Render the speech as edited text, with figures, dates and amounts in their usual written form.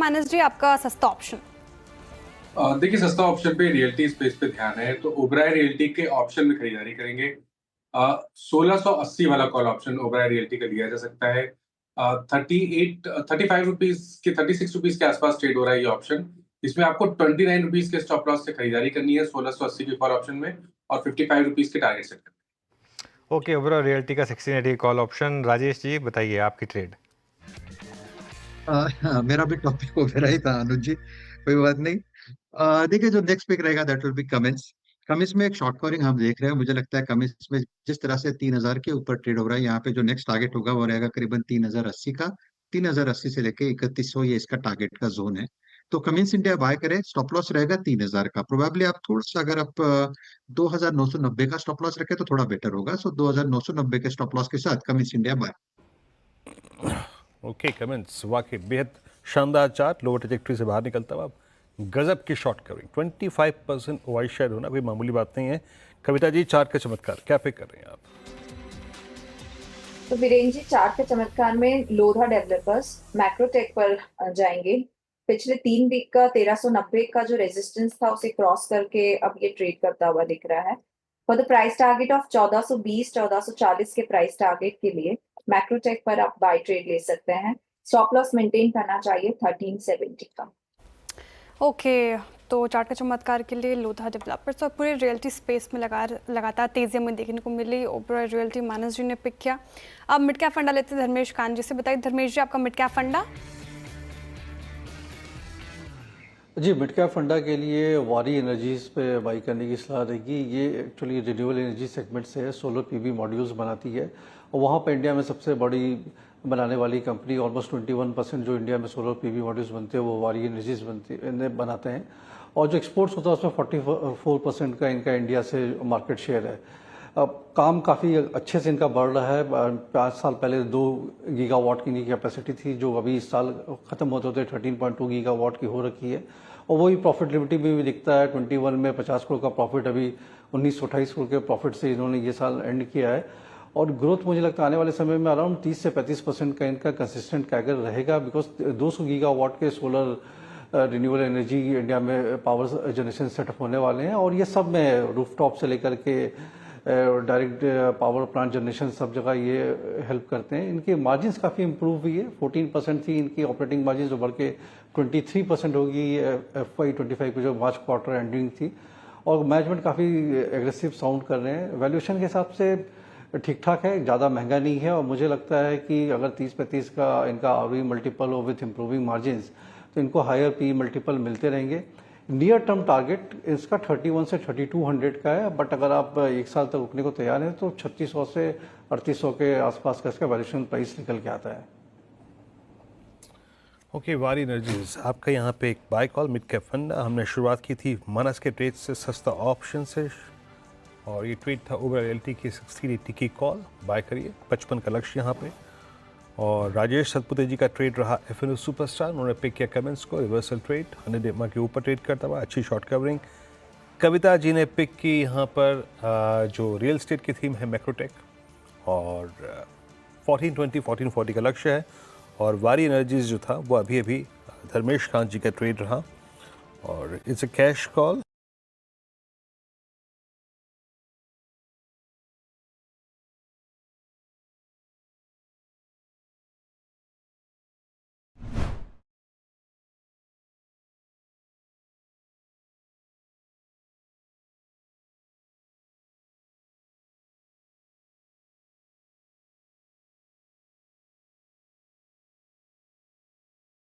मानस जी, आपका सस्ता ऑप्शन? देखिए, सस्ता ऑप्शन पे रियल्टी स्पेस पे ध्यान है तो ओबराय रियल्टी के ऑप्शन में खरीदारी करेंगे। 1680 वाला कॉल ऑप्शन ओबराय रियल्टी का लिया जा सकता है। 36 रुपीज के आसपास ट्रेड हो रहा है ये ऑप्शन। इसमें आपको 29 रुपीज के स्टॉप लॉस से खरीदारी करनी है 1680 के कॉल ऑप्शन में, और 55 रुपीज के टारगेट सेट करना है। ओके, ओबराय रियल्टी का 1680 कॉल ऑप्शन। राजेश जी बताइए आपकी ट्रेड। मेरा भी टॉपिक हो गया ही था अनुज जी, कोई बात नहीं। देखिए, जो नेक्स्ट पिक रहेगा that will be Cummins. Cummins में एक शॉर्ट कवरिंग हम देख रहे हैं। मुझे लगता है कमिंस में जिस तरह से 3000 के ऊपर ट्रेड हो रहा है, यहाँ पे जो नेक्स्ट टारगेट होगा वो रहेगा करीबन 3080 का। 3080 से लेके 3100 ये इसका टारगेट का जोन है। तो कमिंस इंडिया बाय करें, स्टॉप लॉस रहेगा 3000 का। प्रोबेबली आप थोड़ा सा, अगर आप 2990 का स्टॉप लॉस रखें तो थोड़ा बेटर होगा। सो 2990 के स्टॉप लॉस के साथ Cummins India by. Okay, comments वाकई बेहद शानदार चार्ट, लोअर ट्रैजेक्टरी से बाहर निकलता हुआ गजब की शॉर्ट कवरिंग। 25% वाई शेयर होना कोई मामूली बात नहीं है। कविता जी, चार्ट का चमत्कार क्या पे कर रहे हैं आप? तो वीरेंद्र जी, चार्ट के चमत्कार में लोधा डेवलपर्स मैक्रोटेक पर जाएंगे। पिछले 3 वीक का 1390 का जो रेजिस्टेंस था उसे क्रॉस करके अब ये ट्रेड करता हुआ दिख रहा है। For the price target of 1420 1440 के प्राइस टारगेट के लिए मैक्रोटेक पर आप बाय ट्रेड ले सकते हैं। स्टॉप लॉस मेंटेन करना चाहिए 1370 का। ओके, तो चार्ट का चमत्कार के लिए लोधा डेवलपर्स और पूरे रियल्टी स्पेस में लगातार तेजी हमें देखने को मिली। ओबराय रियल्टी मानस जी ने पिक किया। अब मिड कैप फंडा लेते हैं धर्मेश खान जी से। बताइए धर्मेश जी, आपका मिड कैप फंडा? जी, मिड कैप फंडा के लिए वारी एनर्जीज पे बाई करने की सलाह रहेगी। ये एक्चुअली रिन्यूएबल एनर्जी सेगमेंट से है, सोलर पीवी मॉड्यूल्स बनाती है और वहाँ पर इंडिया में सबसे बड़ी बनाने वाली कंपनी, ऑलमोस्ट 21% जो इंडिया में सोलर पीवी मॉड्यूल्स बनते हैं वो वारी एनर्जीज बनाते हैं। और जो एक्सपोर्ट्स होता है उसमें 44% का इनका इंडिया से मार्केट शेयर है। अब काम काफ़ी अच्छे से इनका बढ़ रहा है। 5 साल पहले 2 गीगावाट की इनकी कैपेसिटी थी, जो अभी इस साल ख़त्म होते होते 13.2 गीगावाट की हो रखी है। और वही प्रॉफिटेबिलिटी में भी दिखता है। 21 में 50 करोड़ का प्रॉफिट, अभी 1928 करोड़ के प्रॉफिट से इन्होंने ये साल एंड किया है। और ग्रोथ मुझे लगता है आने वाले समय में अराउंड 30 से 35% का इनका कंसिस्टेंट कैगर रहेगा, बिकॉज 200 गीगावाट के सोलर रिन्यूएबल एनर्जी इंडिया में पावर जनरेशन सेटअप होने वाले हैं। और ये सब में रूफटॉप से लेकर के डायरेक्ट पावर प्लांट जनरेशन सब जगह ये हेल्प करते हैं। इनकी मार्जिन्स काफ़ी इंप्रूव हुई है। 14% थी इनकी ऑपरेटिंग मार्जिन, जो बढ़ के 23% होगी FY25 की जो मार्च क्वार्टर एंडिंग थी। और मैनेजमेंट काफ़ी एग्रेसिव साउंड कर रहे हैं। वैल्यूएशन के हिसाब से ठीक ठाक है, ज़्यादा महंगा नहीं है। और मुझे लगता है कि अगर 30-35 का इनका ROE मल्टीपल हो विथ इम्प्रूविंग मार्जिन्स, तो इनको हायर PE मल्टीपल मिलते रहेंगे। नियर टर्म टारगेट इसका 31 से 3200 का है, बट अगर आप 1 साल तक रुकने को तैयार हैं तो 3600 से 3800 के आसपास का इसका वैल्यूएशन प्राइस निकल के आता है। ओके, वारी एनर्जीज आपका यहाँ पे एक buy call mid cap fund. हमने शुरुआत की थी मानस के ट्रेड से, सस्ता ऑप्शन से, और ये ट्रेड था ओबराय रियल्टी की 1680 की कॉल। बाय करिए, 55 का लक्ष्य यहाँ पे। और राजेश सतपुते जी का ट्रेड रहा FNO सुपरस्टार। उन्होंने पिक किया कमेंट्स को, रिवर्सल ट्रेड 100 EMA के ऊपर ट्रेड करता हुआ, अच्छी शॉर्ट कवरिंग। कविता जी ने पिक की यहाँ पर जो रियल स्टेट की थीम है मैक्रोटेक, और 1420 1440 का लक्ष्य है। और वारी एनर्जीज जो था वो अभी धर्मेश खान जी का ट्रेड रहा, और इट्स अ कैश कॉल।